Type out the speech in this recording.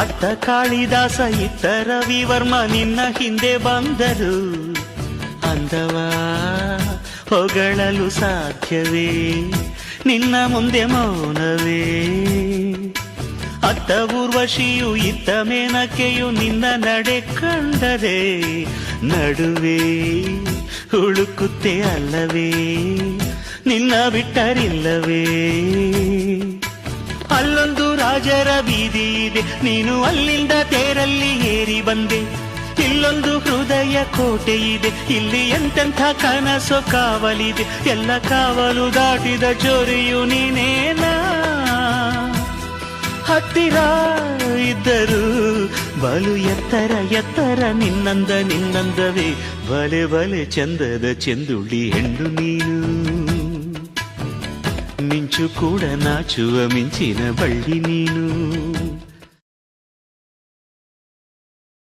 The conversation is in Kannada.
ಅತ್ತ ಕಾಳಿದಾಸ ಇತ್ತ ರವಿವರ್ಮ ನಿನ್ನ ಹಿಂದೆ ಬಂದರು. ಅಂದವ ಹೊಗಳಲು ಸಾಧ್ಯವೇ, ನಿನ್ನ ಮುಂದೆ ಮೌನವೇ. ಅತ್ತ ಊರ್ವಶಿಯು ಇತ್ತ ಮೇನಕೆಯು ನಿನ್ನ ನಡೆ ಕಂಡರೆ ನಡುವೆ ಹುಡುಕುತ್ತೆ ಅಲ್ಲವೇ, ನಿನ್ನ ಬಿಟ್ಟರಿಲ್ಲವೇ. ಅಲ್ಲೊಂದು ರಾಜರ ಬೀದಿ ಇದೆ, ನೀನು ಅಲ್ಲಿಂದ ತೇರಲ್ಲಿ ಏರಿ ಬಂದೆ. ಇಲ್ಲೊಂದು ಹೃದಯ ಕೋಟೆ ಇದೆ, ಇಲ್ಲಿ ಎಂತೆಂಥ ಕನಸು ಕಾವಲಿದೆ. ಎಲ್ಲ ಕಾವಲು ದಾಟಿದ ಚೋರಿಯು ನೀನೇನಾ. ಹತ್ತಿರ ಇದ್ದರು ಬಲು ಎತ್ತರ ಎತ್ತರ ನಿನ್ನಂದ ನಿನ್ನಂದವೇ. ಬಲೆ ಬಲೆ ಚಂದದ ಚೆಂದುಳ್ಳಿ ಹೆಣ್ಣು ನೀನು, ಮಿಂಚು ಕೂಡ ನಾಚುವ ಮಿಂಚಿನ ಬಳ್ಳಿ ನೀನು.